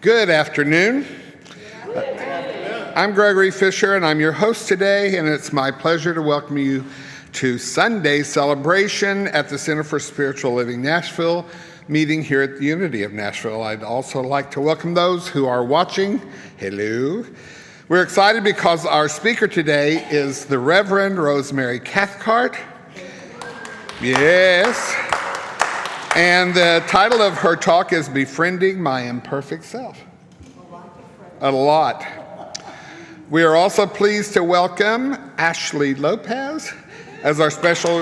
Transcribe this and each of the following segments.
Good afternoon. I'm Gregory Fisher, and I'm your host today, and it's my pleasure to welcome you to Sunday celebration at the Center for Spiritual Living Nashville, meeting here at the Unity of Nashville. I'd also like to welcome those who are watching. Hello. We're excited because our speaker today is the Reverend Rosemary Cathcart. Yes. And the title of her talk is Befriending My Imperfect Self. A lot. We are also pleased to welcome Ashley Lopez as our special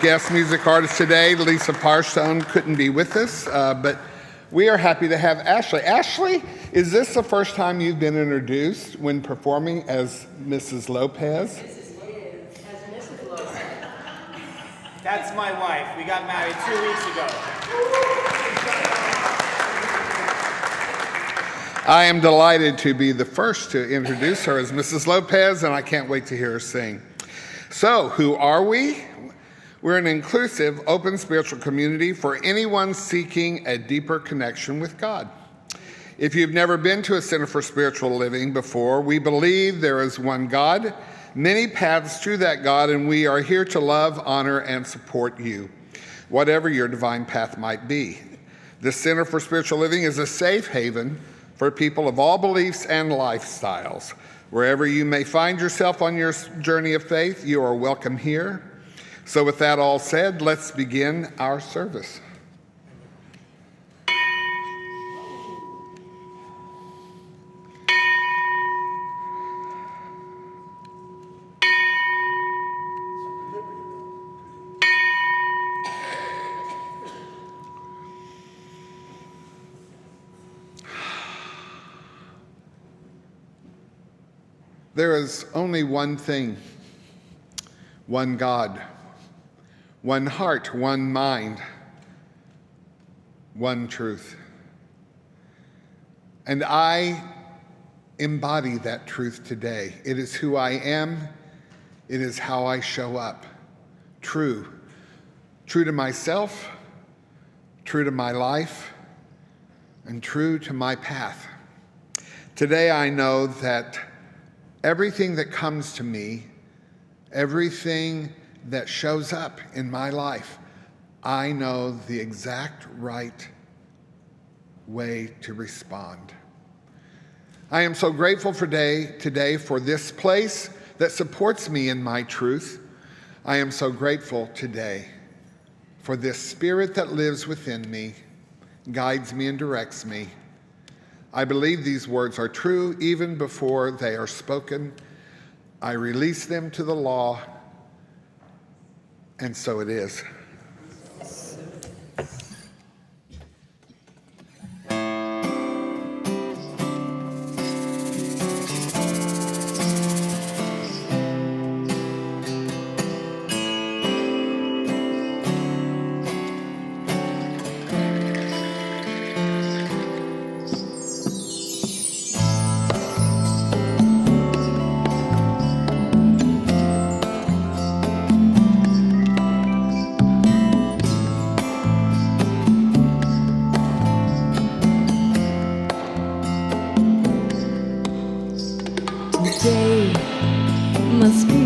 guest music artist today. Lisa Firestone couldn't be with us, but we are happy to have Ashley. Ashley, is this the first time you've been introduced when performing as Mrs. Lopez? Mrs. Liz, as Mrs. Lopez. That's my wife. We got married 2 weeks ago. I am delighted to be the first to introduce her as Mrs. Lopez, and I can't wait to hear her sing. So, who are we? We're an inclusive, open spiritual community for anyone seeking a deeper connection with God. If you've never been to a Center for Spiritual Living before, we believe there is one God, many paths to that God, and we are here to love, honor, and support you, whatever your divine path might be. The Center for Spiritual Living is a safe haven for people of all beliefs and lifestyles. Wherever you may find yourself on your journey of faith, you are welcome here. So with that all said, let's begin our service. There is only one thing, one God, one heart, one mind, one truth. And I embody that truth today. It is who I am. It is how I show up. True. True to myself, true to my life, and true to my path. Today I know that everything that comes to me, everything that shows up in my life, I know the exact right way to respond. I am so grateful for today for this place that supports me in my truth. I am so grateful today for this spirit that lives within me, guides me and directs me. I believe these words are true even before they are spoken. I release them to the law, and so it is. Today must be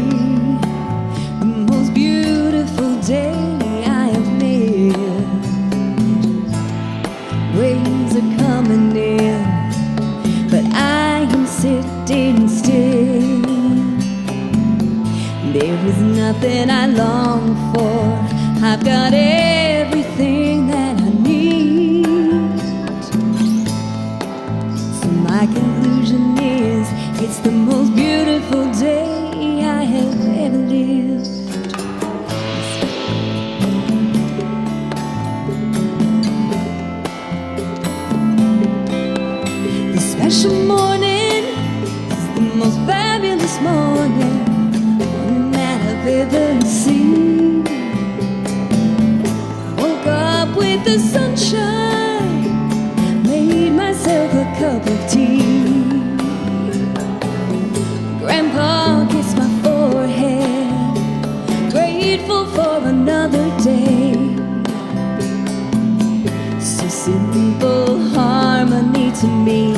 the most beautiful day I have lived. Waves are coming in, but I am sitting still. There is nothing I long for. I've got everything that I need. So my conclusion is, it's the most beautiful day I have ever lived. This special morning is the most fabulous morning, one that I've ever seen. I woke up with the sunshine, made myself a cup of tea. Grandpa kissed my forehead, grateful for another day. So simple harmony. I need to me.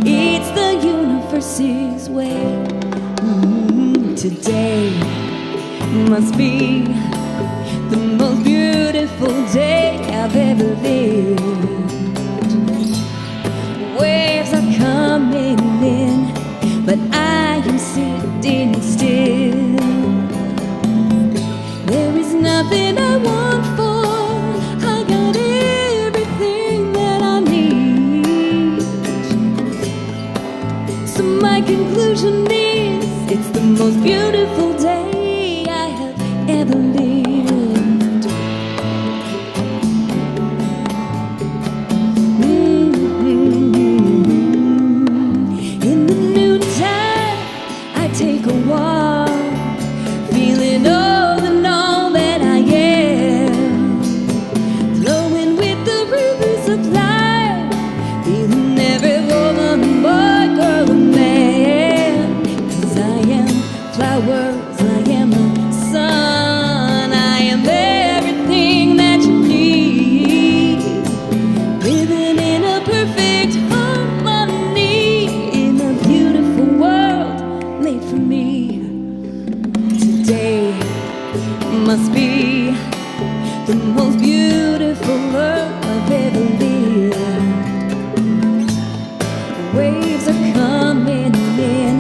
It's the universe's way. Today must be the most beautiful day I've ever lived. Waves are coming in, but I am sitting still. There is nothing I want for, I got everything that I need. So my conclusion is, it's the most beautiful day I have ever lived. In the noontime, I take a walk, feeling old and all that I am, flowing with the rivers of life, feeling every woman, boy, girl, and man. 'Cause I am flowers, I am the sun, I am everything that you need, living in a perfect harmony, in a beautiful world made for me. Today must be the most beautiful world I've ever lived. Waves are coming in,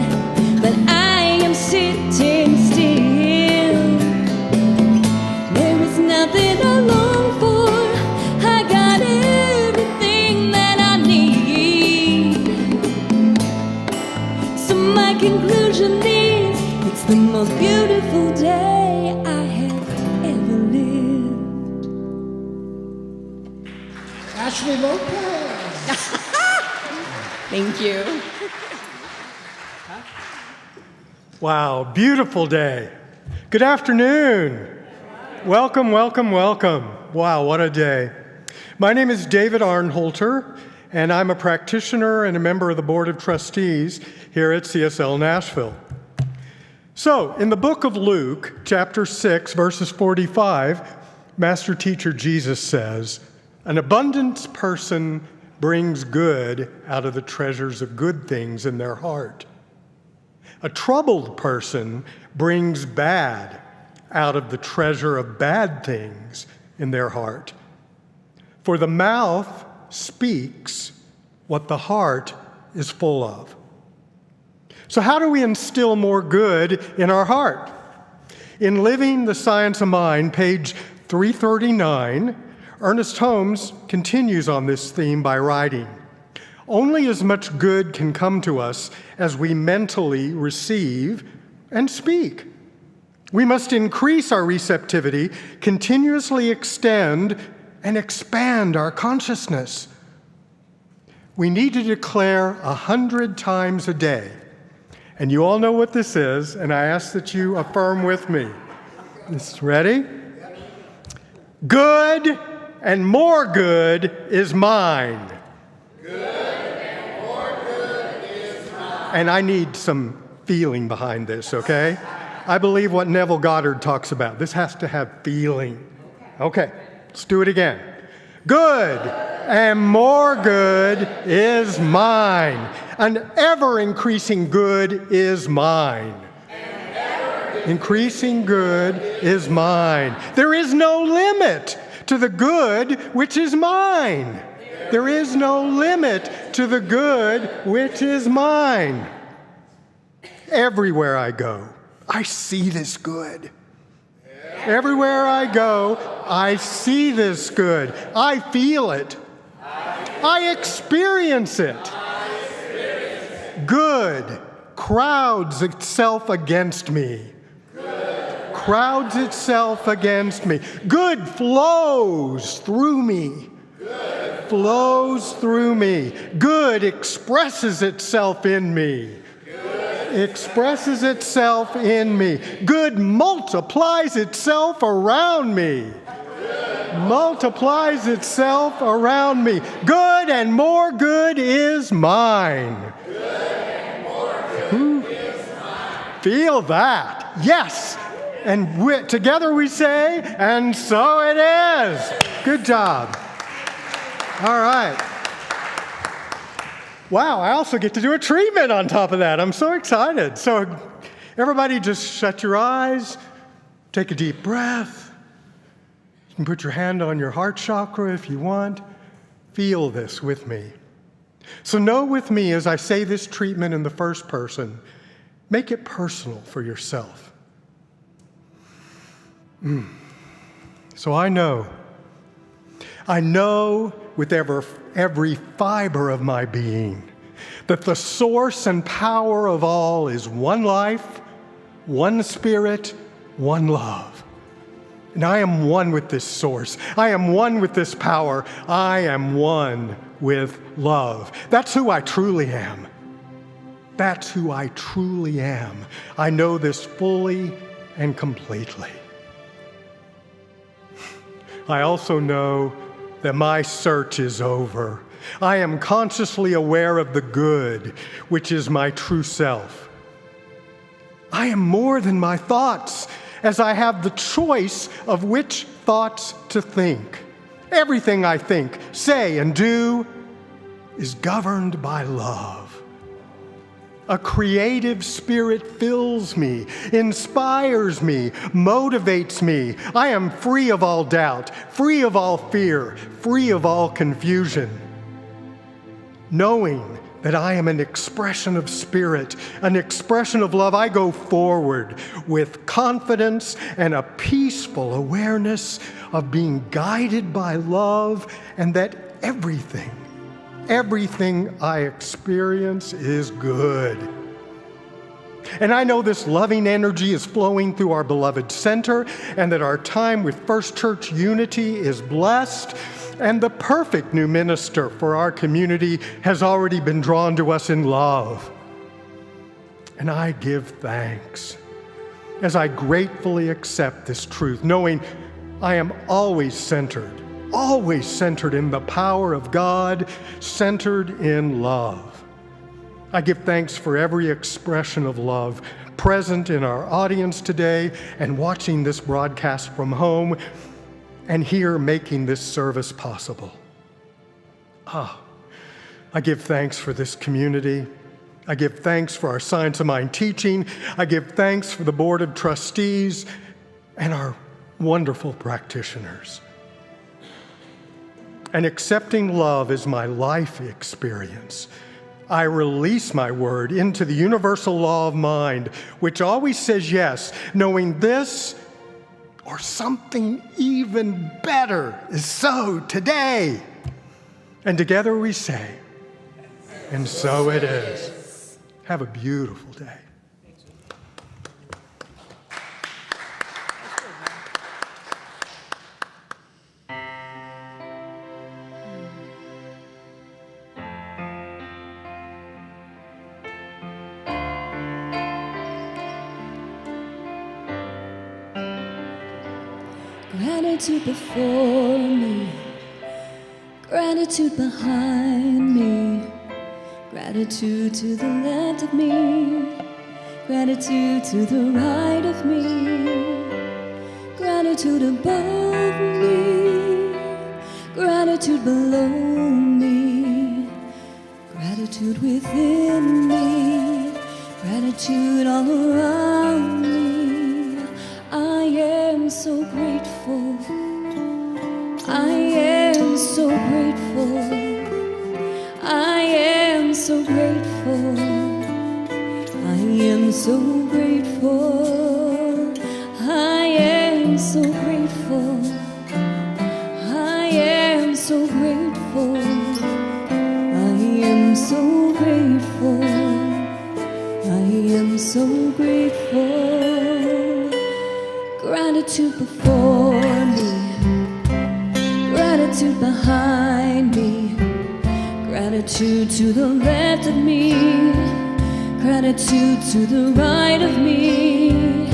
but I am sitting still. There is nothing I long for, I got everything that I need. So my conclusion is, it's the most beautiful day I have ever lived. Ashley Lopez. Thank you. Wow, beautiful day. Good afternoon. Welcome, welcome, welcome. Wow, what a day. My name is David Arnholter, and I'm a practitioner and a member of the Board of Trustees here at CSL Nashville. So, in the book of Luke, chapter 6, verses 45, Master Teacher Jesus says, "An abundant person brings good out of the treasures of good things in their heart. A troubled person brings bad out of the treasure of bad things in their heart. For the mouth speaks what the heart is full of." So how do we instill more good in our heart? In Living the Science of Mind, page 339, Ernest Holmes continues on this theme by writing, "Only as much good can come to us as we mentally receive and speak. We must increase our receptivity, continuously extend and expand our consciousness. We need to declare 100 times a day. And you all know what this is, and I ask that you affirm with me. Ready? Good and more good is mine. Good and more good is mine. And I need some feeling behind this, okay? I believe what Neville Goddard talks about. This has to have feeling. Okay, let's do it again. Good and more good is mine. An ever-increasing good is mine. Increasing good is mine. There is no limit to the good which is mine. There is no limit to the good which is mine. Everywhere I go, I see this good. Everywhere I go, I see this good. I feel it. I experience it. Good crowds itself against me. Crowds itself against me. Good flows through me. Flows through me. Good expresses itself in me. Expresses itself in me. Good multiplies itself around me. Multiplies itself around me. Good and more good is mine. Feel that. Yes. And together we say, and so it is. Good job. All right. Wow, I also get to do a treatment on top of that. I'm so excited. So everybody just shut your eyes, take a deep breath. You can put your hand on your heart chakra if you want. Feel this with me. So know with me as I say this treatment in the first person, make it personal for yourself. So I know with every fiber of my being that the source and power of all is one life, one spirit, one love. And I am one with this source. I am one with this power. I am one with love. That's who I truly am. That's who I truly am. I know this fully and completely. I also know that my search is over. I am consciously aware of the good, which is my true self. I am more than my thoughts, as I have the choice of which thoughts to think. Everything I think, say, and do is governed by love. A creative spirit fills me, inspires me, motivates me. I am free of all doubt, free of all fear, free of all confusion. Knowing that I am an expression of spirit, an expression of love, I go forward with confidence and a peaceful awareness of being guided by love, and that everything I experience is good. And I know this loving energy is flowing through our beloved center, and that our time with First Church Unity is blessed, and the perfect new minister for our community has already been drawn to us in love. And I give thanks as I gratefully accept this truth, knowing I am always centered in the power of God, centered in love. I give thanks for every expression of love present in our audience today and watching this broadcast from home and here making this service possible. I give thanks for this community. I give thanks for our Science of Mind teaching. I give thanks for the Board of Trustees and our wonderful practitioners. And accepting love as my life experience, I release my word into the universal law of mind, which always says yes, knowing this or something even better is so today. And together we say, and so it is. Have a beautiful day. Gratitude before me, gratitude behind me, gratitude to the left of me, gratitude to the right of me, gratitude above me, gratitude below me, gratitude within me, gratitude all around me. I am so grateful. I am so grateful. I am so grateful. I am so grateful. I am so grateful. I am so grateful. I am so grateful. I am so grateful. Gratitude before me, gratitude behind me, gratitude to the left of me, gratitude to the right of me,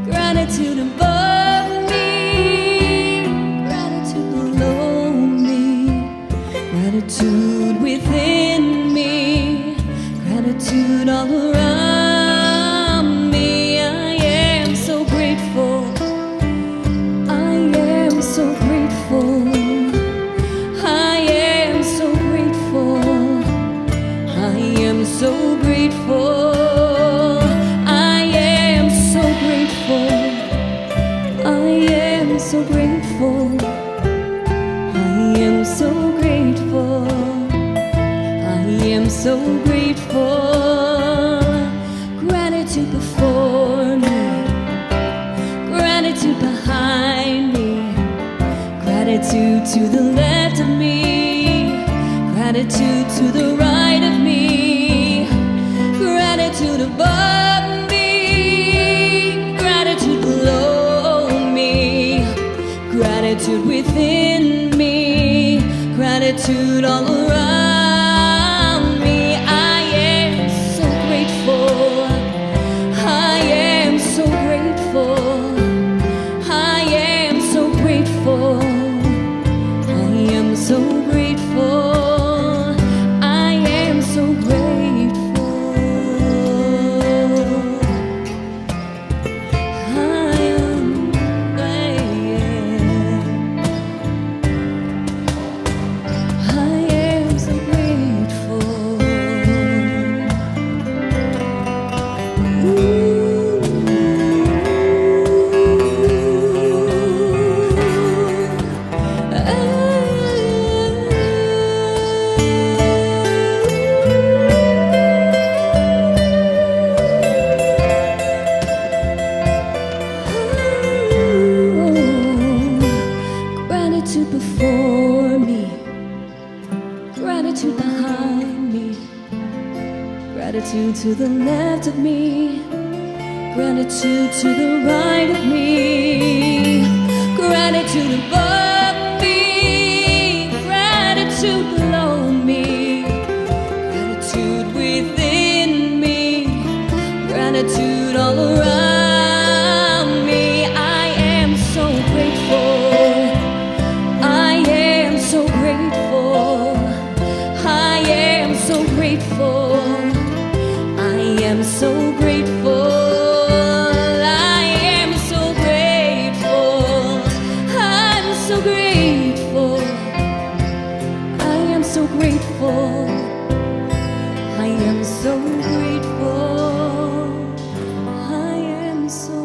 gratitude above me, gratitude below me, gratitude within me, gratitude all around me. I am so grateful. I am so grateful. I am so grateful. so grateful. Gratitude before me, gratitude behind me, gratitude to the left of me, gratitude to the right of me, gratitude above me, gratitude below me, gratitude within me, gratitude all around me. I am so grateful. I am so grateful. I am so grateful. I am so grateful. I am so grateful. I am, I am so grateful. Gratitude before me, gratitude behind me, gratitude to the left of me, gratitude to the right of me, gratitude above me, gratitude below me, gratitude within me, gratitude all around me. I am so grateful. I am so grateful. I am so grateful. I am so grateful. I am so grateful. I'm so grateful. I am so grateful. I am so grateful. I am so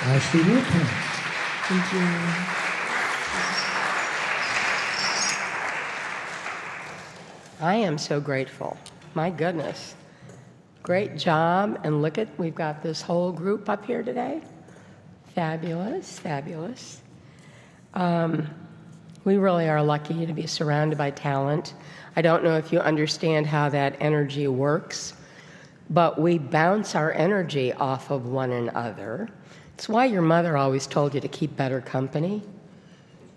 Ashley Lopez. Thank you. I am so grateful. My goodness. Great job. And look at, we've got this whole group up here today. Fabulous, fabulous. We really are lucky to be surrounded by talent. I don't know if you understand how that energy works, but we bounce our energy off of one another. It's why your mother always told you to keep better company,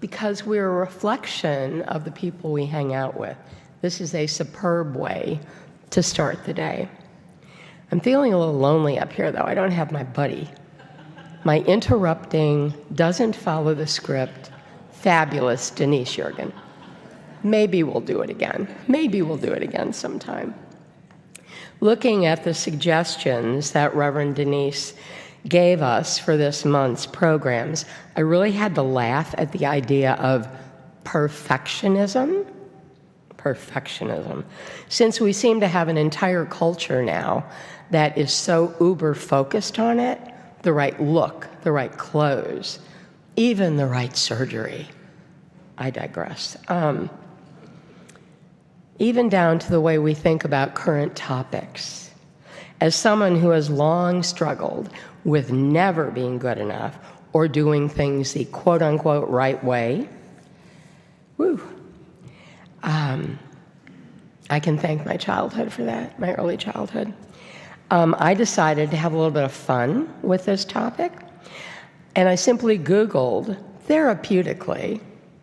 because we're a reflection of the people we hang out with. This is a superb way to start the day. I'm feeling a little lonely up here, though. I don't have my buddy. My interrupting, doesn't follow the script, fabulous Denise Jurgen. Maybe we'll do it again. Maybe we'll do it again sometime. Looking at the suggestions that Reverend Denise gave us for this month's programs, I really had to laugh at the idea of perfectionism. Perfectionism. Since we seem to have an entire culture now that is so uber focused on it, the right look, the right clothes, even the right surgery. I digress. Even down to the way we think about current topics. As someone who has long struggled with never being good enough or doing things the quote-unquote right way, I can thank my childhood for that, my early childhood. I decided to have a little bit of fun with this topic, and I simply Googled therapeutically,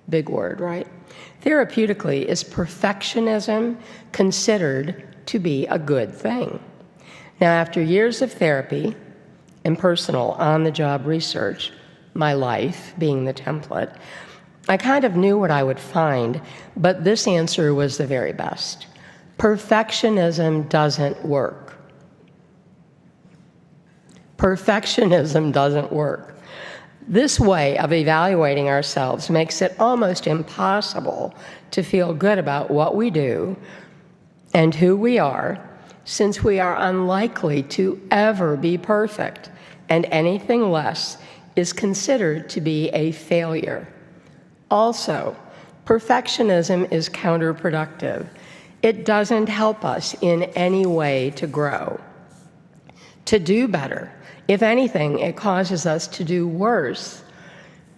big word, right? Therapeutically, is perfectionism considered to be a good thing? Now, after years of therapy and personal on-the-job research, my life being the template, I kind of knew what I would find, but this answer was the very best. Perfectionism doesn't work. Perfectionism doesn't work. This way of evaluating ourselves makes it almost impossible to feel good about what we do and who we are, since we are unlikely to ever be perfect, and anything less is considered to be a failure. Also, perfectionism is counterproductive. It doesn't help us in any way to grow, to do better. If anything, it causes us to do worse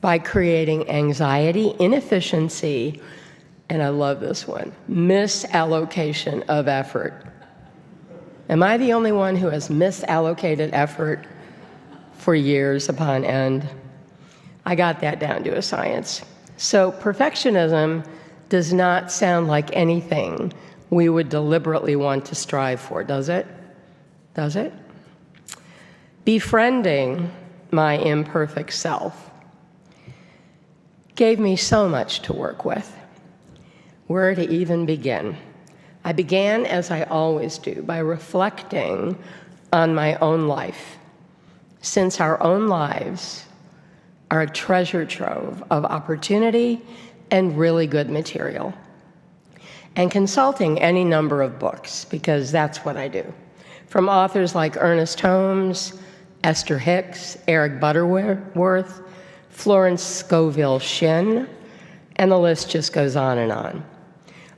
by creating anxiety, inefficiency, and I love this one, misallocation of effort. Am I the only one who has misallocated effort for years upon end? I got that down to a science. So perfectionism does not sound like anything we would deliberately want to strive for, does it? Does it? Befriending my imperfect self gave me so much to work with. Where to even begin? I began, as I always do, by reflecting on my own life, since our own lives are a treasure trove of opportunity and really good material, and consulting any number of books, because that's what I do, from authors like Ernest Holmes, Esther Hicks, Eric Butterworth, Florence Scovel Shinn, and the list just goes on and on.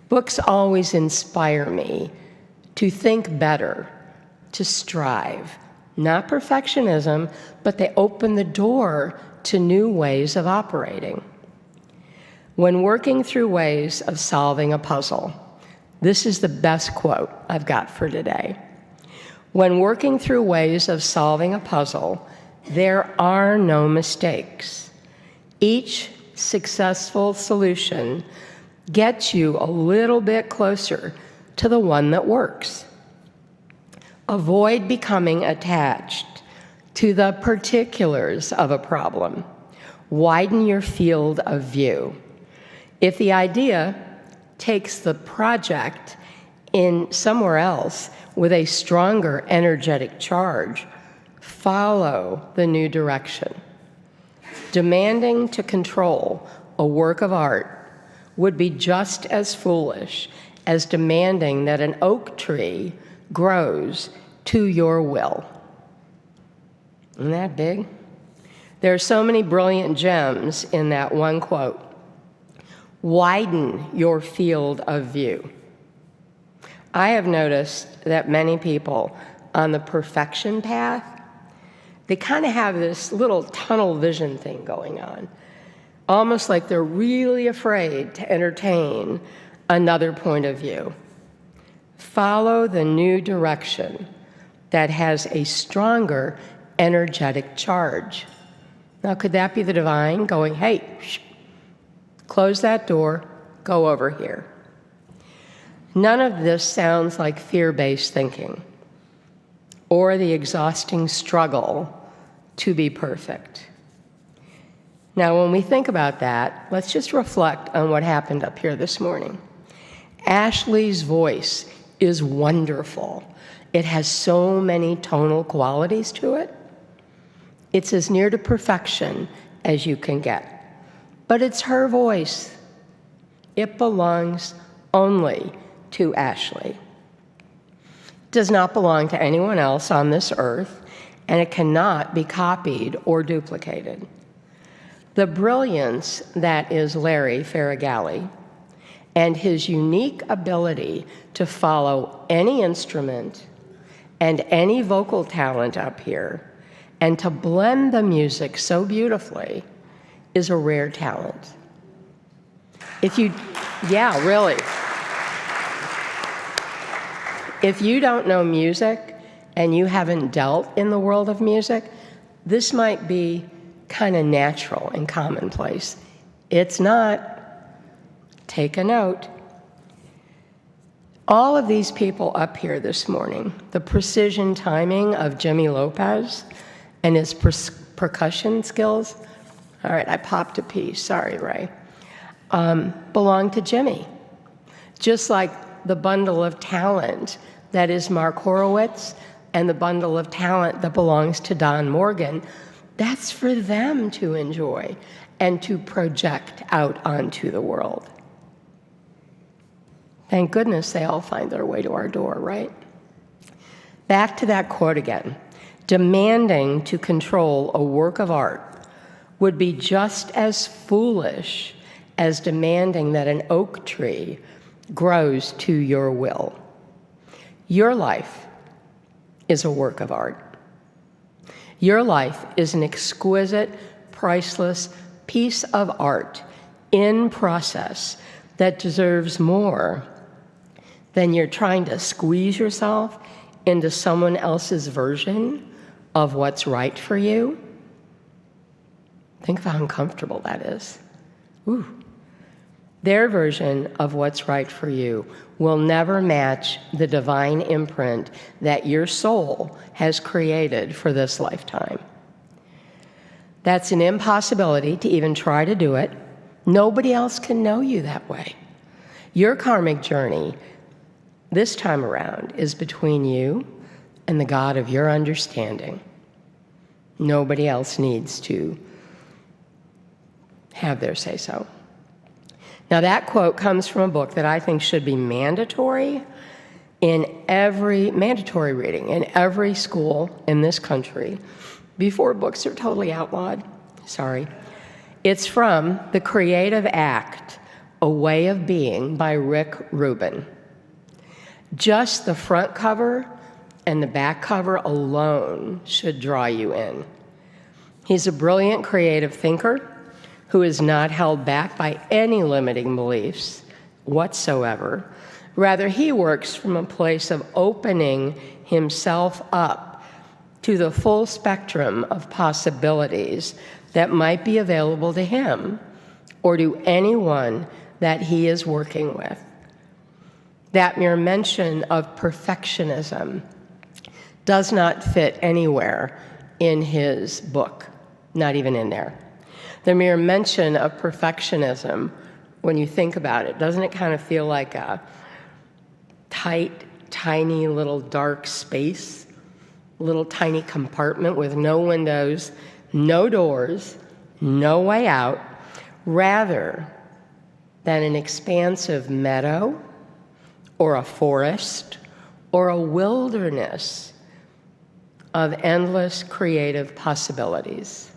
Books always inspire me to think better, to strive. Not perfectionism, but they open the door to new ways of operating. When working through ways of solving a puzzle, this is the best quote I've got for today. When working through ways of solving a puzzle, there are no mistakes. Each successful solution gets you a little bit closer to the one that works. Avoid becoming attached to the particulars of a problem. Widen your field of view. If the idea takes the project in somewhere else with a stronger energetic charge, follow the new direction. Demanding to control a work of art would be just as foolish as demanding that an oak tree grows to your will. Isn't that big? There are so many brilliant gems in that one quote. Widen your field of view. I have noticed that many people on the perfection path, they kind of have this little tunnel vision thing going on, almost like they're really afraid to entertain another point of view. Follow the new direction that has a stronger energetic charge. Now, could that be the divine going, hey, close that door, go over here? None of this sounds like fear-based thinking or the exhausting struggle to be perfect. Now, when we think about that, let's just reflect on what happened up here this morning. Ashley's voice is wonderful. It has so many tonal qualities to it. It's as near to perfection as you can get. But it's her voice. It belongs only to Ashley. It does not belong to anyone else on this earth, and it cannot be copied or duplicated. The brilliance that is Larry Faragalli and his unique ability to follow any instrument and any vocal talent up here and to blend the music so beautifully is a rare talent. Yeah, really. If you don't know music and you haven't dealt in the world of music, this might be kind of natural and commonplace. It's not. Take a note. All of these people up here this morning, the precision timing of Jimmy Lopez and his percussion skills, all right, I popped a piece, sorry, Ray, belong to Jimmy. Just like the bundle of talent that is Mark Horowitz and the bundle of talent that belongs to Don Morgan, that's for them to enjoy and to project out onto the world. Thank goodness they all find their way to our door, right? Back to that quote again. Demanding to control a work of art would be just as foolish as demanding that an oak tree grows to your will. Your life is a work of art. Your life is an exquisite, priceless piece of art in process that deserves more than you're trying to squeeze yourself into someone else's version of what's right for you. Think of how uncomfortable that is. Ooh. Their version of what's right for you will never match the divine imprint that your soul has created for this lifetime. That's an impossibility to even try to do it. Nobody else can know you that way. Your karmic journey this time around is between you and the God of your understanding. Nobody else needs to have their say-so. Now, that quote comes from a book that I think should be mandatory reading in every school in this country before books are totally outlawed. Sorry. It's from The Creative Act, A Way of Being by Rick Rubin. Just the front cover and the back cover alone should draw you in. He's a brilliant creative thinker who is not held back by any limiting beliefs whatsoever. Rather, he works from a place of opening himself up to the full spectrum of possibilities that might be available to him or to anyone that he is working with. That mere mention of perfectionism does not fit anywhere in his book, not even in there. The mere mention of perfectionism, when you think about it, doesn't it kind of feel like a tight, tiny little dark space, little tiny compartment with no windows, no doors, no way out, rather than an expansive meadow or a forest or a wilderness of endless creative possibilities?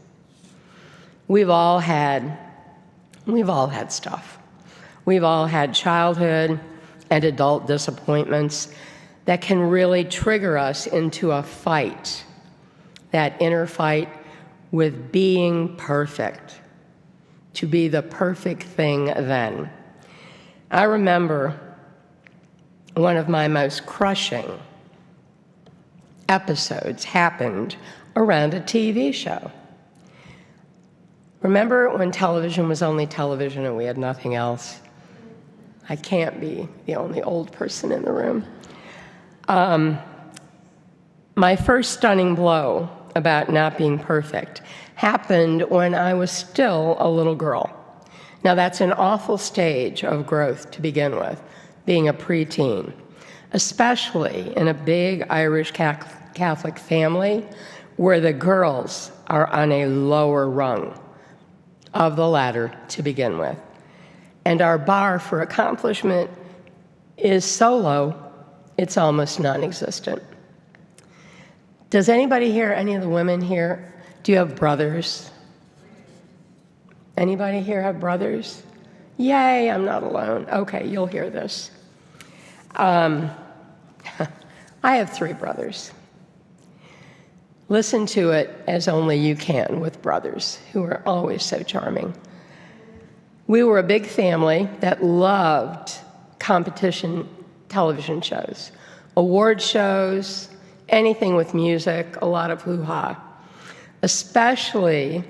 We've all had stuff. We've all had childhood and adult disappointments that can really trigger us into a fight, that inner fight with being perfect, to be the perfect thing then. I remember one of my most crushing episodes happened around a TV show. Remember when television was only television and we had nothing else? I can't be the only old person in the room. My first stunning blow about not being perfect happened when I was still a little girl. Now, that's an awful stage of growth to begin with, being a preteen, especially in a big Irish Catholic family where the girls are on a lower rung of the ladder to begin with. And our bar for accomplishment is so low, it's almost non-existent. Does anybody here, any of the women here, do you have brothers? Anybody here have brothers? Yay, I'm not alone. Okay, you'll hear this. I have 3 brothers. Listen to it as only you can with brothers who are always so charming. We were a big family that loved competition television shows, award shows, anything with music, a lot of hoo-ha, especially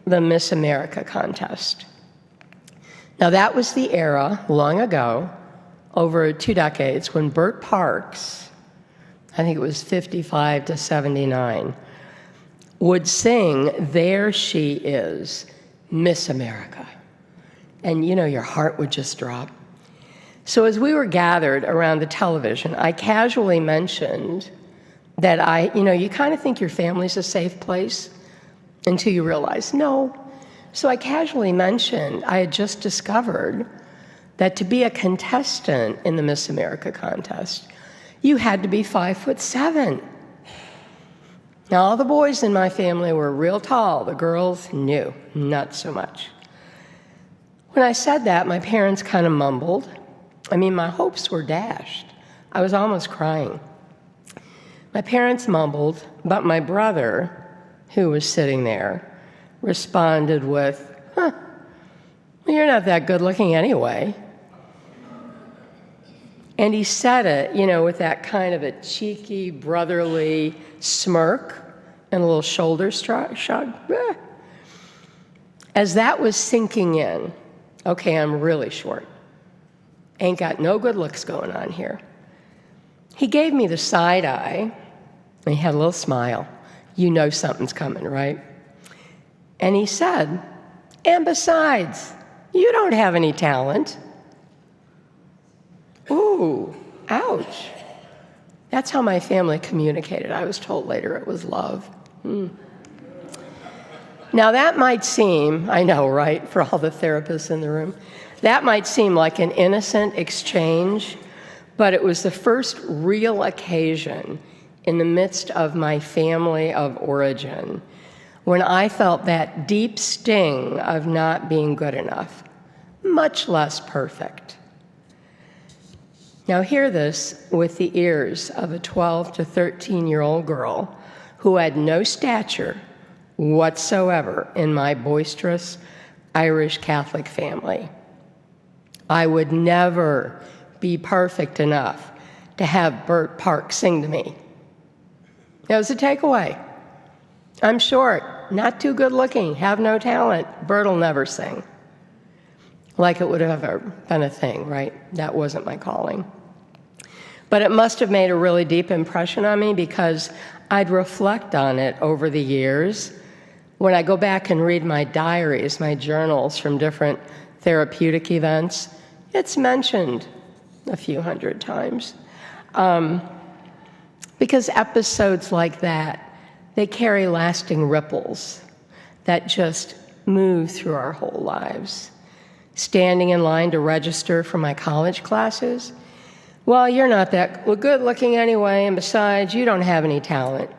the Miss America contest. Now, that was the era, long ago, over 2 decades, when Bert Parks, I think it was 55 to 79, would sing, "There She Is, Miss America." And you know, your heart would just drop. So as we were gathered around the television, I casually mentioned that you kind of think your family's a safe place until you realize, no. So I casually mentioned I had just discovered that to be a contestant in the Miss America contest, you had to be 5'7". Now, all the boys in my family were real tall. The girls, no, not so much. When I said that, my parents kind of mumbled. I mean, my hopes were dashed. I was almost crying. My parents mumbled, but my brother, who was sitting there, responded with, well, you're not that good looking anyway. And he said it, with that kind of a cheeky, brotherly smirk and a little shoulder shrug. As that was sinking in, okay, I'm really short. Ain't got no good looks going on here. He gave me the side eye, and he had a little smile. You know something's coming, right? And he said, and besides, you don't have any talent. Ooh, ouch. That's how my family communicated. I was told later it was love. Now that might seem, I know, right, for all the therapists in the room, that might seem like an innocent exchange, but it was the first real occasion in the midst of my family of origin when I felt that deep sting of not being good enough, much less perfect. Now hear this with the ears of a 12 to 13-year-old girl who had no stature whatsoever in my boisterous Irish Catholic family. I would never be perfect enough to have Bert Park sing to me. That was a takeaway. I'm short, not too good looking, have no talent. Bert will never sing. Like it would have ever been a thing, right? That wasn't my calling. But it must have made a really deep impression on me because I'd reflect on it over the years. When I go back and read my diaries, my journals from different therapeutic events, it's mentioned a few hundred times. Because episodes like that, they carry lasting ripples that just move through our whole lives. Standing in line to register for my college classes, well, you're not that good looking anyway, and besides, you don't have any talent.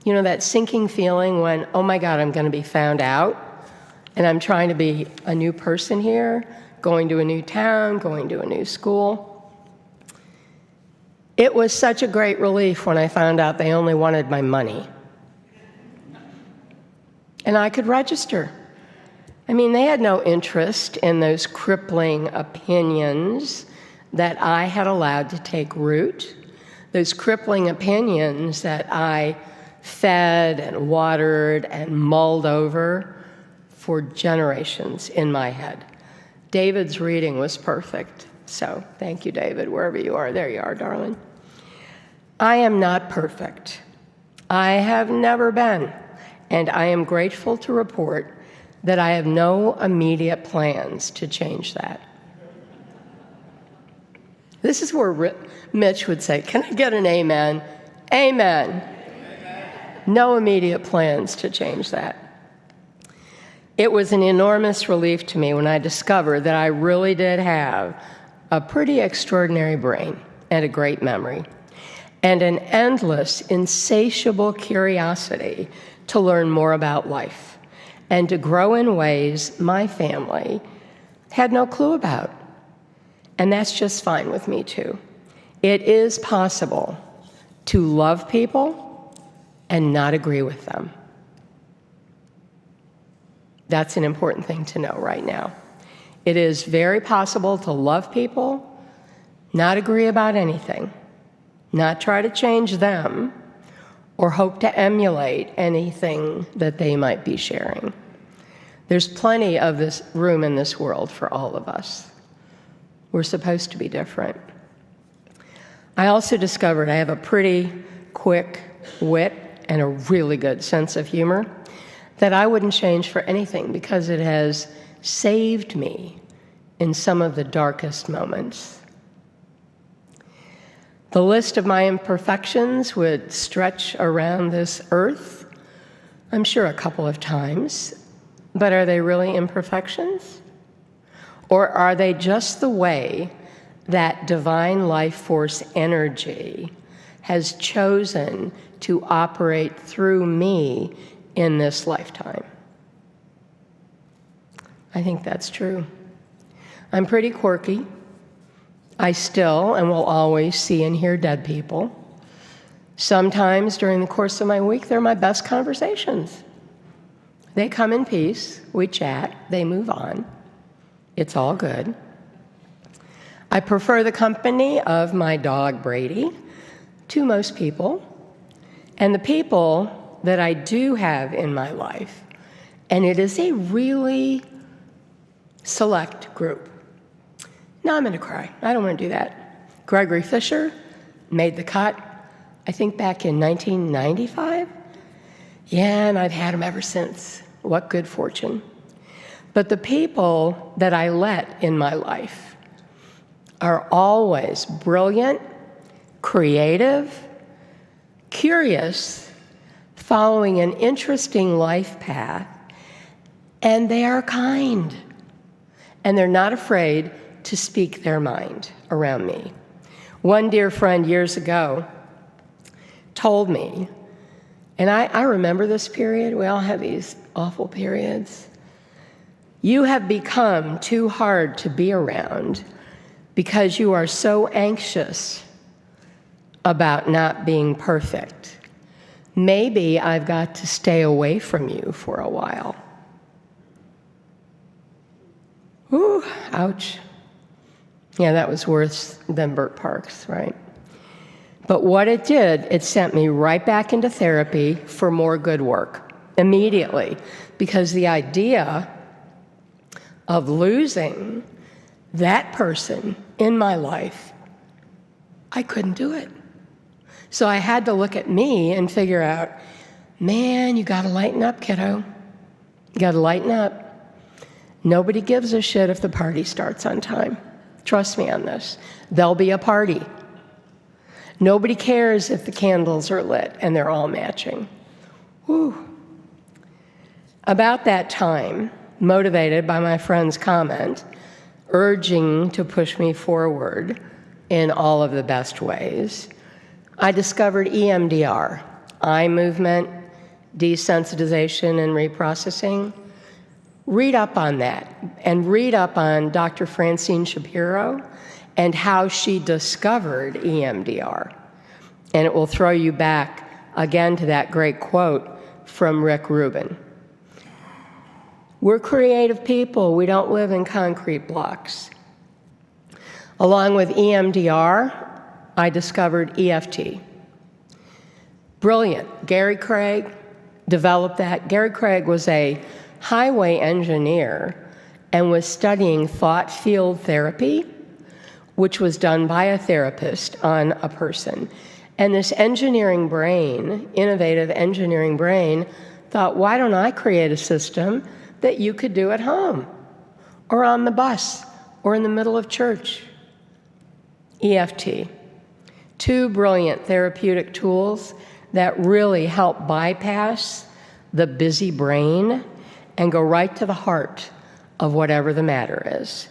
You know, that sinking feeling when, oh my God, I'm going to be found out, and I'm trying to be a new person here, going to a new town, going to a new school. It was such a great relief when I found out they only wanted my money. And I could register. I mean, they had no interest in those crippling opinions that I had allowed to take root, those crippling opinions that I fed and watered and mulled over for generations in my head. David's reading was perfect. So thank you, David, wherever you are. There you are, darling. I am not perfect. I have never been. And I am grateful to report that I have no immediate plans to change that. This is where Mitch would say, can I get an amen? Amen. Amen. No immediate plans to change that. It was an enormous relief to me when I discovered that I really did have a pretty extraordinary brain and a great memory, and an endless, insatiable curiosity to learn more about life and to grow in ways my family had no clue about. And that's just fine with me, too. It is possible to love people and not agree with them. That's an important thing to know right now. It is very possible to love people, not agree about anything, not try to change them, or hope to emulate anything that they might be sharing. There's plenty of this room in this world for all of us. We're supposed to be different. I also discovered I have a pretty quick wit and a really good sense of humor that I wouldn't change for anything because it has saved me in some of the darkest moments. The list of my imperfections would stretch around this earth, I'm sure a couple of times, but are they really imperfections? Or are they just the way that divine life force energy has chosen to operate through me in this lifetime. I think that's true. I'm pretty quirky. I still and will always see and hear dead people. Sometimes during the course of my week, they're my best conversations. They come in peace, we chat, they move on. It's all good. I prefer the company of my dog, Brady, to most people. And the people that I do have in my life, and it is a really select group. Now I'm going to cry. I don't want to do that. Gregory Fisher made the cut, I think back in 1995. Yeah, and I've had him ever since. What good fortune. But the people that I let in my life are always brilliant, creative, curious, following an interesting life path, and they are kind. And they're not afraid to speak their mind around me. One dear friend years ago told me, and I remember this period, we all have these awful periods. You have become too hard to be around because you are so anxious about not being perfect. Maybe I've got to stay away from you for a while. Ooh, ouch. Yeah, that was worse than Bert Parks, right? But what it did, it sent me right back into therapy for more good work immediately, because the idea of losing that person in my life, I couldn't do it. So I had to look at me and figure out, man, you got to lighten up, kiddo. You got to lighten up. Nobody gives a shit if the party starts on time. Trust me on this. There'll be a party. Nobody cares if the candles are lit and they're all matching. Whew. About that time, motivated by my friend's comment, urging to push me forward in all of the best ways, I discovered EMDR, eye movement, desensitization, and reprocessing. Read up on that, and read up on Dr. Francine Shapiro and how she discovered EMDR. And it will throw you back again to that great quote from Rick Rubin. We're creative people. We don't live in concrete blocks. Along with EMDR, I discovered EFT. Brilliant. Gary Craig developed that. Gary Craig was a highway engineer and was studying thought field therapy, which was done by a therapist on a person. And this engineering brain, innovative engineering brain, thought, why don't I create a system that you could do at home or on the bus or in the middle of church? EFT. Two brilliant therapeutic tools that really help bypass the busy brain and go right to the heart of whatever the matter is.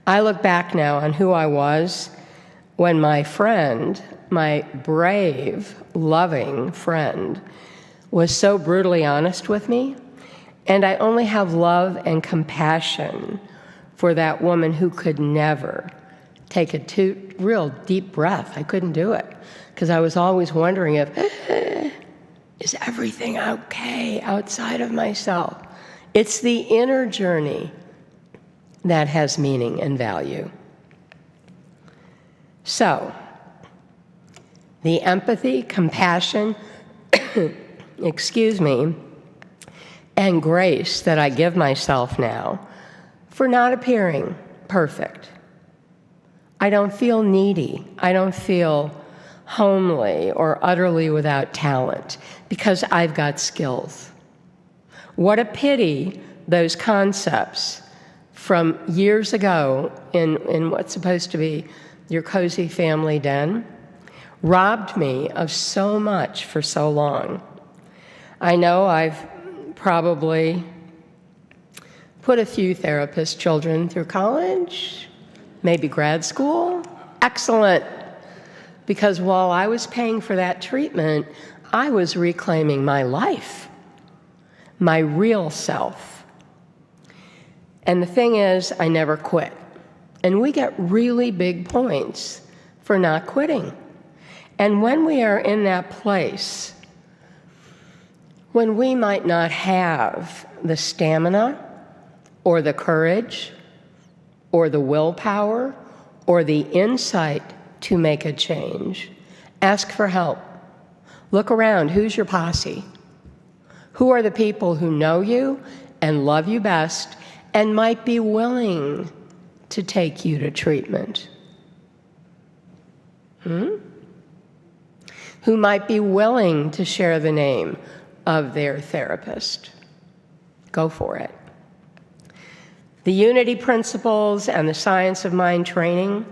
I look back now on who I was when my friend, my brave, loving friend, was so brutally honest with me, and I only have love and compassion for that woman who could never take a real deep breath. I couldn't do it, because I was always wondering if, is everything okay outside of myself? It's the inner journey that has meaning and value. So, the empathy, compassion, and grace that I give myself now for not appearing perfect. I don't feel needy. I don't feel homely or utterly without talent, because I've got skills. What a pity those concepts from years ago in what's supposed to be your cozy family den robbed me of so much for so long. I know I've probably put a few therapist children through college, maybe grad school. Excellent. because while I was paying for that treatment, I was reclaiming my life, my real self. And the thing is, I never quit. And we get really big points for not quitting. And when we are in that place, when we might not have the stamina or the courage or the willpower or the insight to make a change, ask for help. Look around. Who's your posse? Who are the people who know you and love you best and might be willing to take you to treatment? Who might be willing to share the name of their therapist? Go for it. The Unity Principles and the Science of Mind training,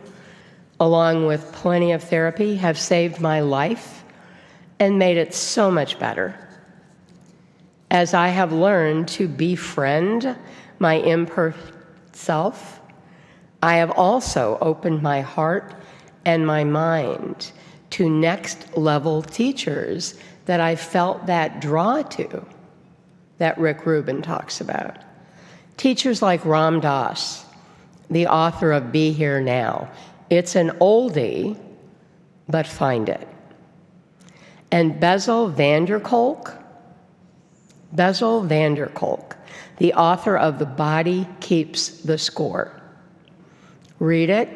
along with plenty of therapy, have saved my life and made it so much better. As I have learned to befriend my imperfect self, I have also opened my heart and my mind to next level teachers that I felt that draw to, that Rick Rubin talks about. Teachers like Ram Dass, the author of Be Here Now. It's an oldie, but find it. And Bessel van der Kolk, the author of The Body Keeps the Score. Read it,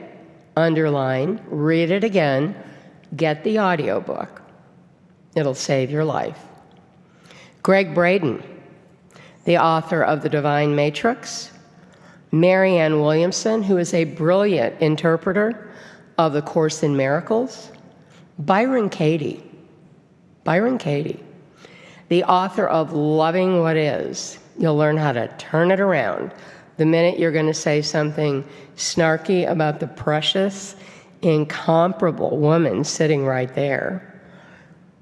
underline, read it again, get the audiobook. It'll save your life. Greg Braden, the author of The Divine Matrix. Marianne Williamson, who is a brilliant interpreter of the Course in Miracles. Byron Katie, the author of Loving What Is. You'll learn how to turn it around the minute you're going to say something snarky about the precious, incomparable woman sitting right there.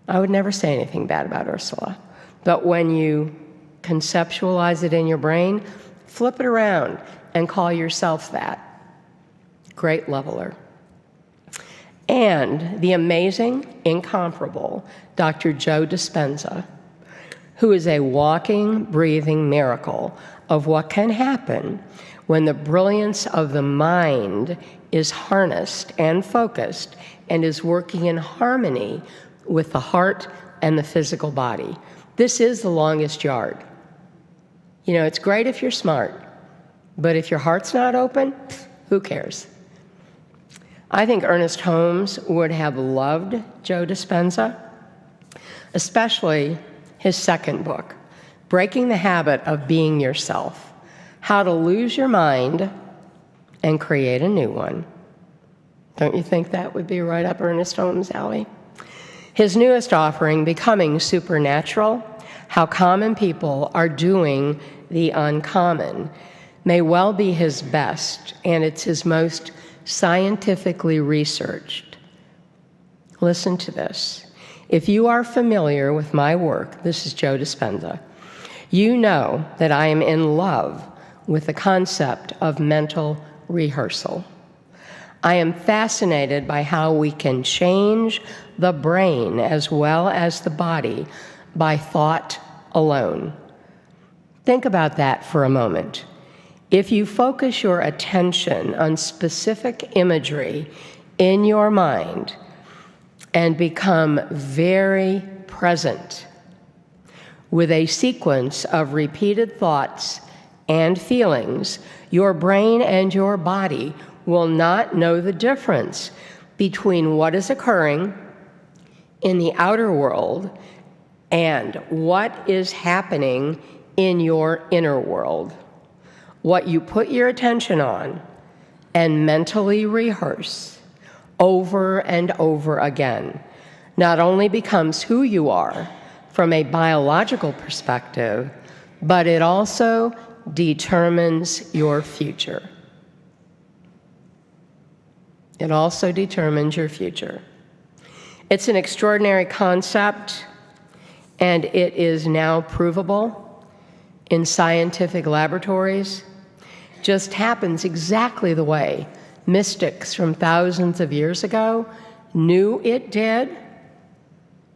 I would never say anything bad about Ursula, but when you conceptualize it in your brain, flip it around and call yourself that. Great leveler. And the amazing, incomparable Dr. Joe Dispenza, who is a walking, breathing miracle of what can happen when the brilliance of the mind is harnessed and focused and is working in harmony with the heart and the physical body. This is the longest yard. You know, it's great if you're smart, but if your heart's not open, who cares? I think Ernest Holmes would have loved Joe Dispenza, especially his second book, Breaking the Habit of Being Yourself, How to Lose Your Mind and Create a New One. Don't you think that would be right up Ernest Holmes' alley? His newest offering, Becoming Supernatural, How Common People Are Doing the Uncommon, may well be his best, and it's his most scientifically researched. Listen to this. If you are familiar with my work, this is Joe Dispenza, you know that I am in love with the concept of mental rehearsal. I am fascinated by how we can change the brain as well as the body by thought alone. Think about that for a moment. If you focus your attention on specific imagery in your mind and become very present with a sequence of repeated thoughts and feelings, your brain and your body will not know the difference between what is occurring in the outer world and what is happening in your inner world. What you put your attention on and mentally rehearse over and over again not only becomes who you are from a biological perspective, but it also determines your future. It also determines your future. It's an extraordinary concept, and it is now provable in scientific laboratories. Just happens exactly the way mystics from thousands of years ago knew it did,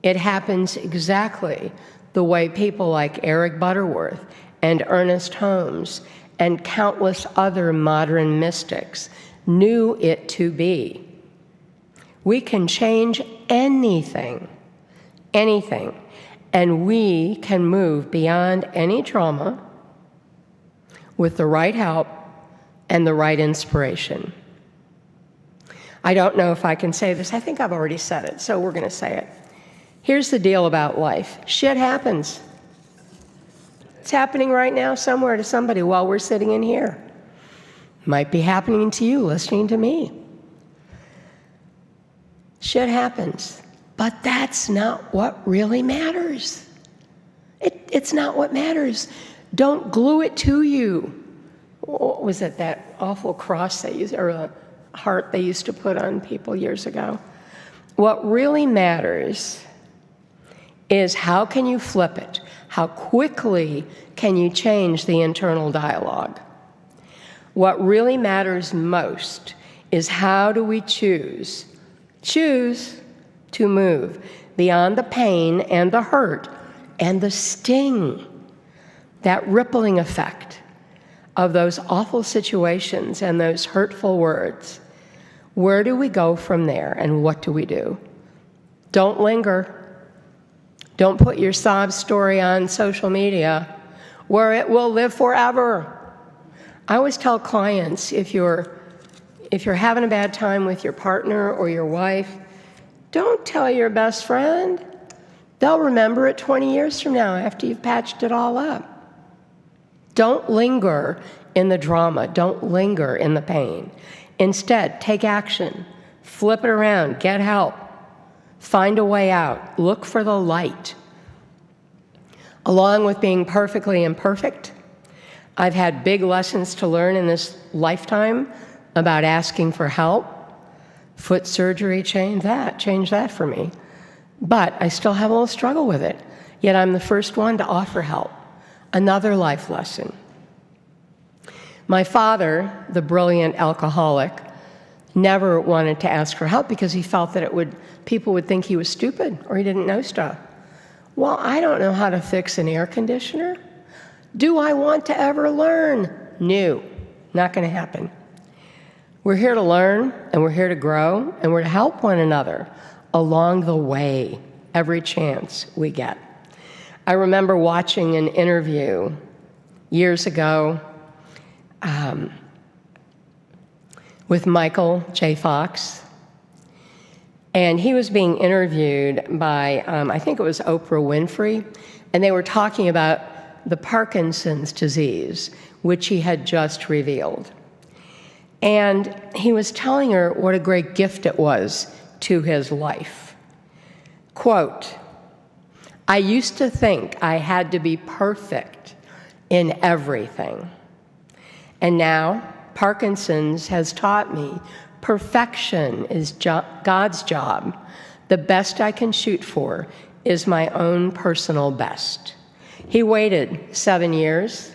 it happens exactly the way people like Eric Butterworth and Ernest Holmes and countless other modern mystics knew it to be. We can change anything, and we can move beyond any trauma with the right help and the right inspiration. I don't know if I can say this. I think I've already said it, so we're going to say it. Here's the deal about life. Shit happens. It's happening right now somewhere to somebody while we're sitting in here. Might be happening to you listening to me. Shit happens. But that's not what really matters. It's not what matters. Don't glue it to you. What was it, that awful cross they used, or a heart they used to put on people years ago? What really matters is how can you flip it? How quickly can you change the internal dialogue? What really matters most is how do we choose to move beyond the pain and the hurt and the sting, that rippling effect of those awful situations and those hurtful words. Where do we go from there, and what do we do? Don't linger. Don't put your sob story on social media where it will live forever. I always tell clients, if you're having a bad time with your partner or your wife, don't tell your best friend. They'll remember it 20 years from now after you've patched it all up. Don't linger in the drama. Don't linger in the pain. Instead, take action. Flip it around. Get help. Find a way out. Look for the light. Along with being perfectly imperfect, I've had big lessons to learn in this lifetime about asking for help. Foot surgery changed that for me. But I still have a little struggle with it. Yet I'm the first one to offer help. Another life lesson. My father, the brilliant alcoholic, never wanted to ask for help because he felt that people would think he was stupid or he didn't know stuff. Well, I don't know how to fix an air conditioner. Do I want to ever learn? No, not going to happen. We're here to learn, and we're here to grow, and we're to help one another along the way, every chance we get. I remember watching an interview years ago with Michael J. Fox, and he was being interviewed by, I think it was Oprah Winfrey, and they were talking about the Parkinson's disease, which he had just revealed. And he was telling her what a great gift it was to his life. Quote, "I used to think I had to be perfect in everything. And now Parkinson's has taught me perfection is God's job. The best I can shoot for is my own personal best." He waited 7 years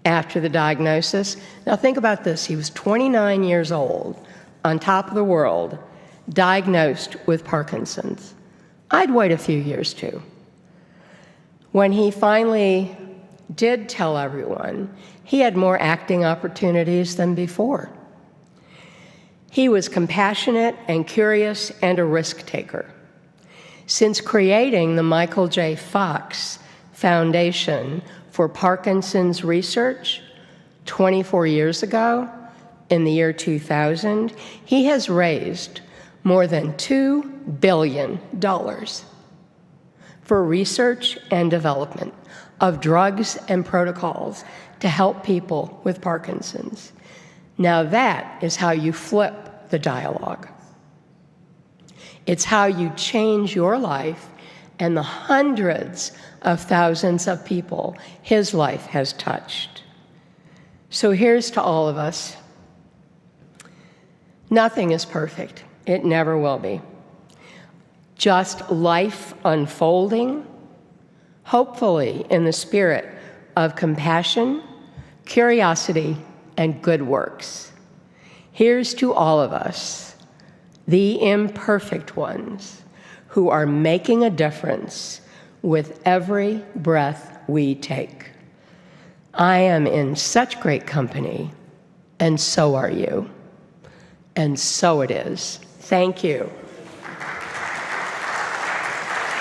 after the diagnosis. Now think about this. He was 29 years old, on top of the world, diagnosed with Parkinson's. I'd wait a few years too. When he finally did tell everyone, he had more acting opportunities than before. He was compassionate and curious and a risk taker. Since creating the Michael J. Fox Foundation for Parkinson's Research 24 years ago, in the year 2000, he has raised more than $2 billion for research and development of drugs and protocols to help people with Parkinson's. Now that is how you flip the dialogue. It's how you change your life and the hundreds of thousands of people his life has touched. So here's to all of us. Nothing is perfect. It never will be. Just life unfolding, hopefully in the spirit of compassion, curiosity, and good works. Here's to all of us. the imperfect ones who are making a difference with every breath we take. I am in such great company, and so are you. And so it is. Thank you.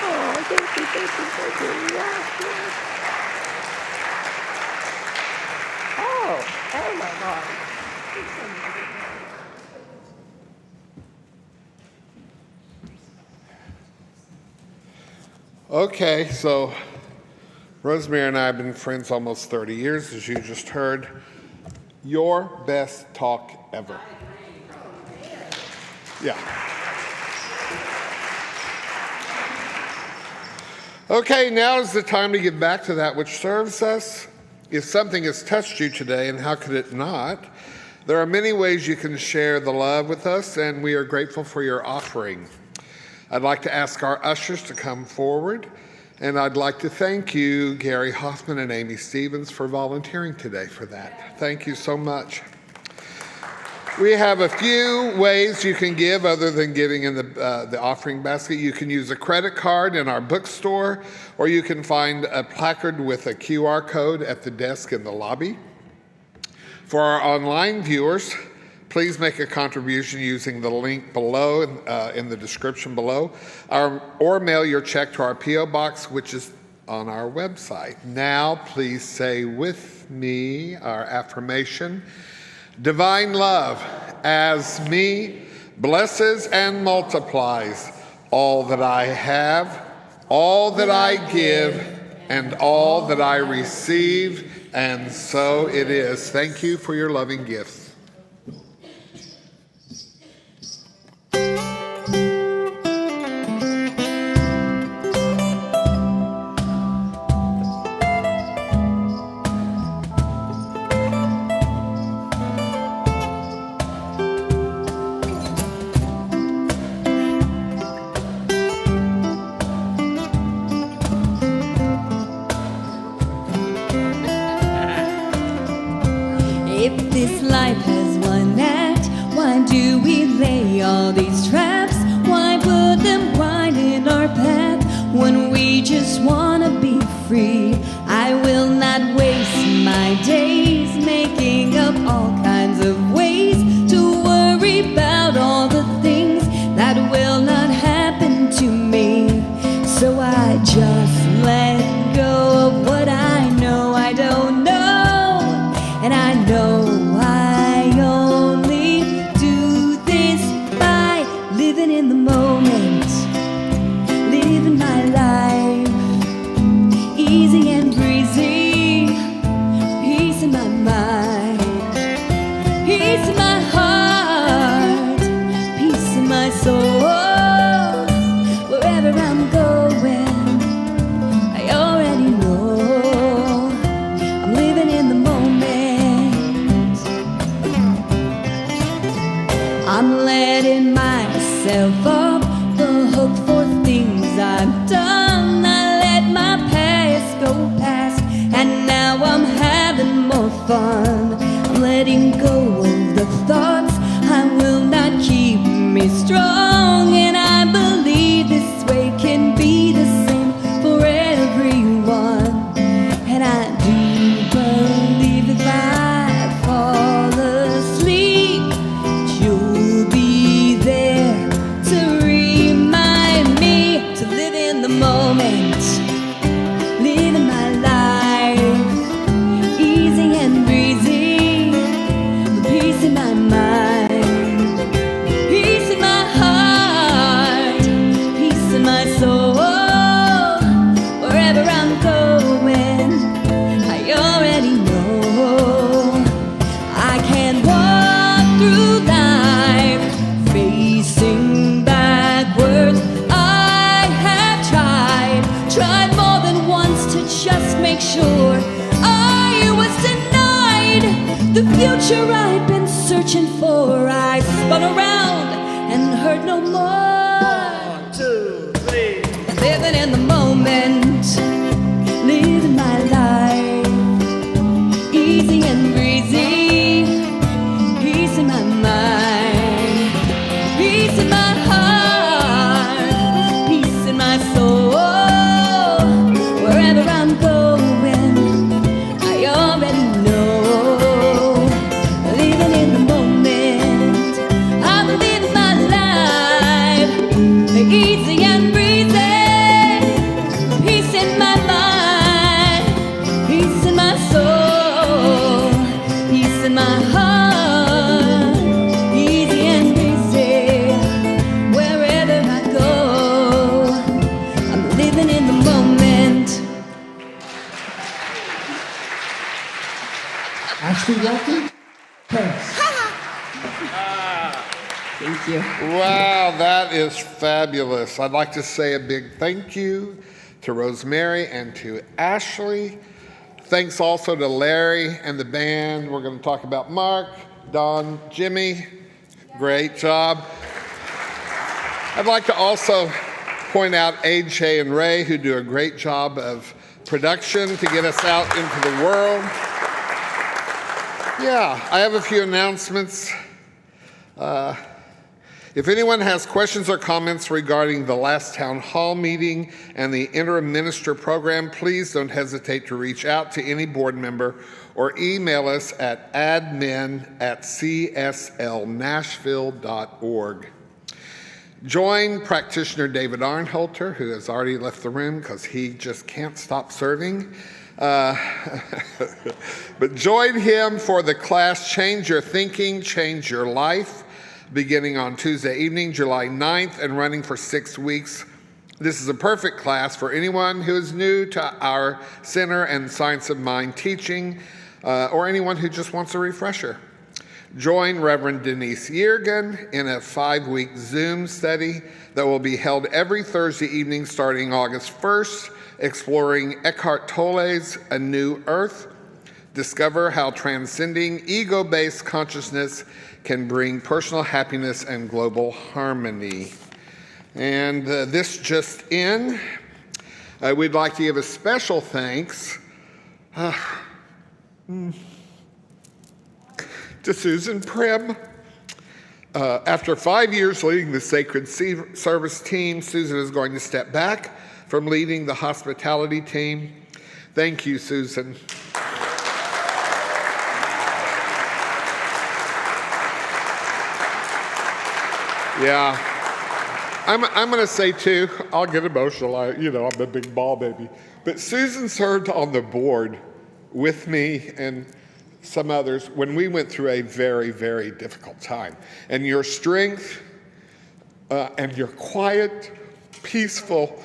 Oh, thank you, thank you, thank you. Yes, yes. Oh my God. Okay, so Rosemary and I have been friends almost 30 years, as you just heard. Your best talk ever. Yeah. Okay, now is the time to get back to that which serves us. If something has touched you today, and how could it not, there are many ways you can share the love with us, and we are grateful for your offering. I'd like to ask our ushers to come forward, and I'd like to thank you, Gary Hoffman and Amy Stevens, for volunteering today for that. Thank you so much. We have a few ways you can give other than giving in the offering basket. You can use a credit card in our bookstore, or you can find a placard with a QR code at the desk in the lobby. For our online viewers, please make a contribution using the link below in the description below, or mail your check to our P.O. Box, which is on our website. Now, please say with me our affirmation. Divine love, as me, blesses and multiplies all that I have, all that I give, and all that I receive, and so it is. Thank you for your loving gifts. If this life has one act, why do we lay all these traps? Why put them right in our path when we just wanna be free? I will not waste my days making up all kinds of ways to worry about all the things that will not happen to me. So I just let go of what I know I don't know. And I know I only do this by living in the moment, living my life, easy and breezy, peace in my mind, peace in my heart, peace in my soul. Wherever I'm going, I already know I'm living in the moment. I'm letting myself off the hook for things I've done. I let my past go past, and now I'm having more fun. I'm letting go of the thoughts I will not keep me strong, and I believe this way can be the same for everyone. And I do believe if I fall asleep, you'll be there to remind me to live in the moment, living my life, easy and breezy, with peace in my mind, peace in my heart, peace in my soul. Wherever I'm going, I already know I can walk through life facing backwards. I have tried more than once to just make sure I was denied the future I'd been searching for. I spun around and heard no more. 1, 2, 3. Living in the moment, living my life, easy and breezy, peace in my mind, peace in my Ashley Welty, Paris. Thank you. Wow, that is fabulous. I'd like to say a big thank you to Rosemary and to Ashley. Thanks also to Larry and the band. We're going to talk about Mark, Don, Jimmy. Great job. I'd like to also point out AJ and Ray, who do a great job of production to get us out into the world. Yeah, I have a few announcements. If anyone has questions or comments regarding the last town hall meeting and the interim minister program, please don't hesitate to reach out to any board member or email us at admin@cslnashville.org. Join practitioner David Arnholter, who has already left the room because he just can't stop serving. But join him for the class Change Your Thinking, Change Your Life, beginning on Tuesday evening, July 9th, and running for 6 weeks. This is a perfect class for anyone who is new to our Center and Science of Mind teaching, or anyone who just wants a refresher. Join Reverend Denise Yeargan in a 5-week Zoom study that will be held every Thursday evening starting August 1st, exploring Eckhart Tolle's A New Earth. Discover how transcending ego-based consciousness can bring personal happiness and global harmony. And this just in, we'd like to give a special thanks to Susan Prim. After 5 years leading the Sacred Service team, Susan is going to step back from leading the hospitality team. Thank you, Susan. Yeah, I'm going to say too, I'll get emotional, I'm a big ball baby. But Susan served on the board with me and some others when we went through a very, very difficult time. And your strength and your quiet, peaceful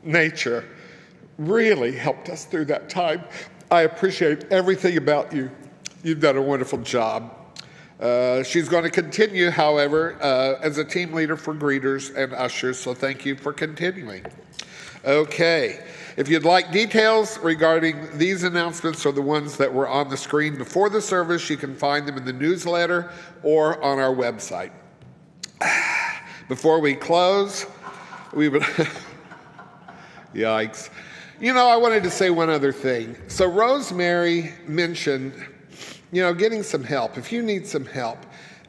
nature really helped us through that time. I appreciate everything about you. You've done a wonderful job. She's going to continue, however, as a team leader for greeters and ushers, so thank you for continuing. Okay, if you'd like details regarding these announcements or the ones that were on the screen before the service, you can find them in the newsletter or on our website. Before we close, we would... Yikes. I wanted to say one other thing. So Rosemary mentioned getting some help, if you need some help.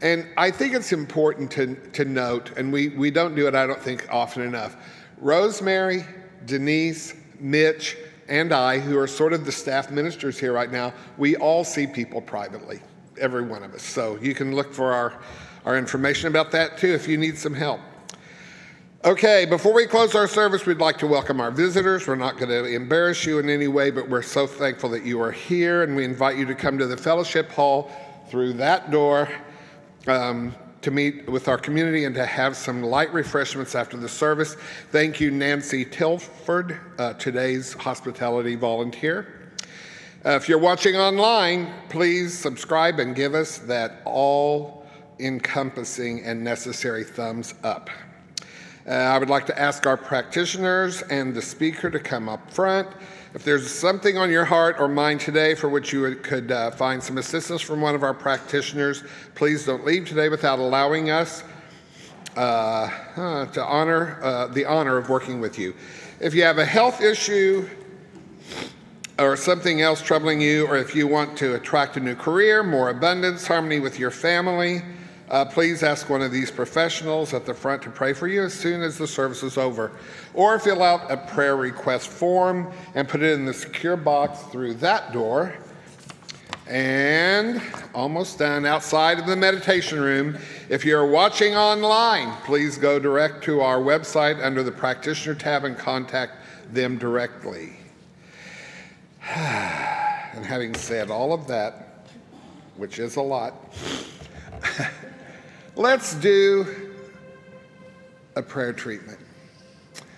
And I think it's important to note, and we don't do it, I don't think, often enough. Rosemary, Denise, Mitch, and I, who are sort of the staff ministers here right now, we all see people privately, every one of us. So you can look for our information about that too if you need some help. Okay, before we close our service, we'd like to welcome our visitors. We're not going to embarrass you in any way, but we're so thankful that you are here, and we invite you to come to the fellowship hall through that door to meet with our community and to have some light refreshments after the service. Thank you, Nancy Tilford, today's hospitality volunteer. If you're watching online, please subscribe and give us that all-encompassing and necessary thumbs up. I would like to ask our practitioners and the speaker to come up front. If there's something on your heart or mind today for which you could find some assistance from one of our practitioners, please don't leave today without allowing us to honor the honor of working with you. If you have a health issue or something else troubling you, or if you want to attract a new career, more abundance, harmony with your family, please ask one of these professionals at the front to pray for you as soon as the service is over. Or fill out a prayer request form and put it in the secure box through that door. And almost done, outside of the meditation room. If you're watching online, please go direct to our website under the practitioner tab and contact them directly. And having said all of that, which is a lot, let's do a prayer treatment.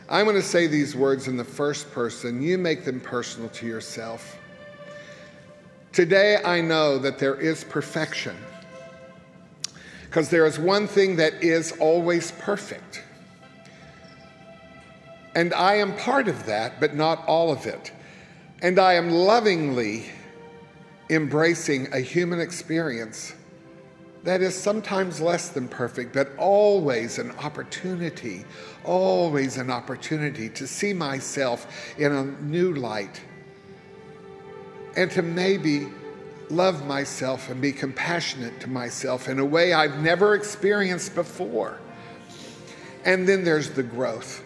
I'm going to say these words in the first person. You make them personal to yourself. Today I know that there is perfection, because there is one thing that is always perfect. And I am part of that, but not all of it. And I am lovingly embracing a human experience that is sometimes less than perfect, but always an opportunity to see myself in a new light, and to maybe love myself and be compassionate to myself in a way I've never experienced before. And then there's the growth.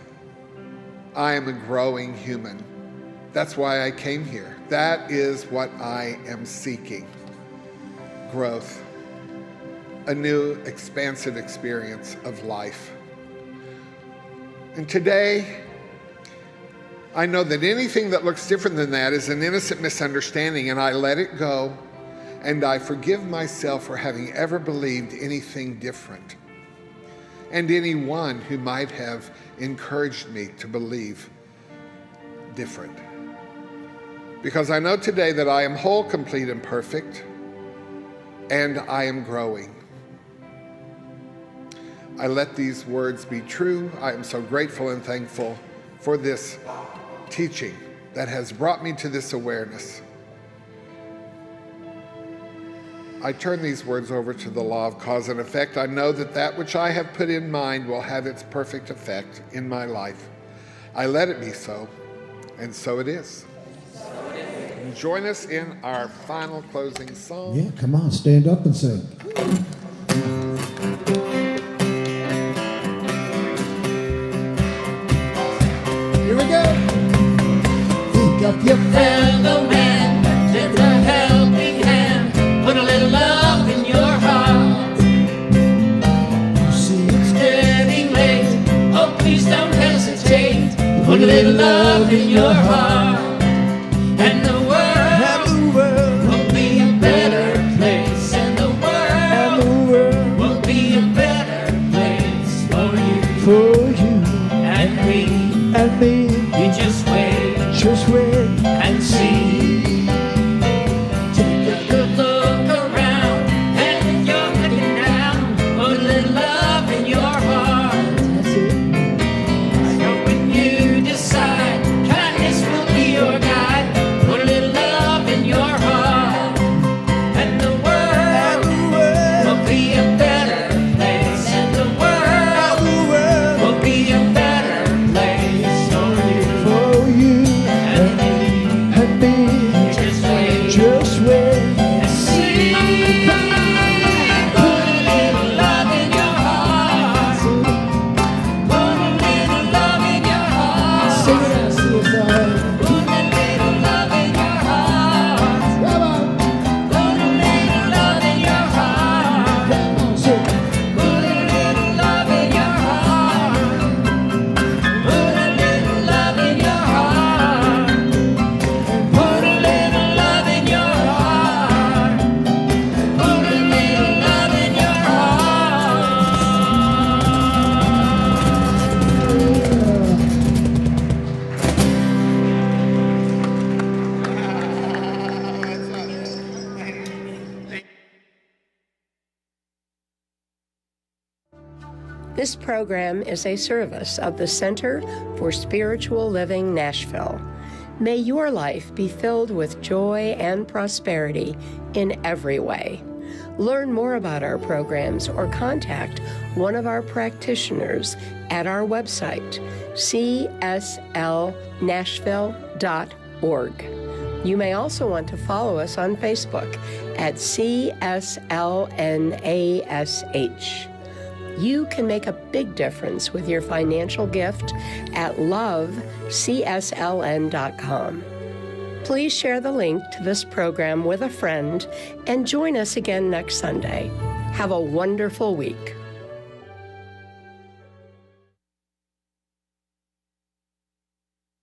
I am a growing human. That's why I came here. That is what I am seeking. Growth. A new, expansive experience of life. And today, I know that anything that looks different than that is an innocent misunderstanding, and I let it go, and I forgive myself for having ever believed anything different, and anyone who might have encouraged me to believe different. Because I know today that I am whole, complete, and perfect, and I am growing. I let these words be true. I am so grateful and thankful for this teaching that has brought me to this awareness. I turn these words over to the law of cause and effect. I know that that which I have put in mind will have its perfect effect in my life. I let it be so, and so it is. Join us in our final closing song. Yeah, come on, stand up and sing. Here we go. Pick up your Fellow man, lend a helping hand, put a little love in your heart. You see it's Getting late, oh please don't hesitate, put a little love in your heart. And the world will be a better place, and the world will be a better place for you and me. You just wait and see. Take a good look around, and if you're looking down, put a little love in your heart. So when you decide kindness will be your guide, put a little love in your heart, and the world will be a better place, and the world will be a better place for you and me. Just wait and see. Put a little love in your heart. Put a little love in your heart. Put a little love in your heart. Put a little love in your heart. Put a little love in your heart. Put a little love in your heart. Put a little love in your heart. Put a little love in your This program is a service of the Center for Spiritual Living Nashville. May your life be filled with joy and prosperity in every way. Learn more about our programs or contact one of our practitioners at our website, cslnashville.org. You may also want to follow us on Facebook at CSLNASH. You can make a big difference with your financial gift at lovecsln.com. Please share the link to this program with a friend and join us again next Sunday. Have a wonderful week.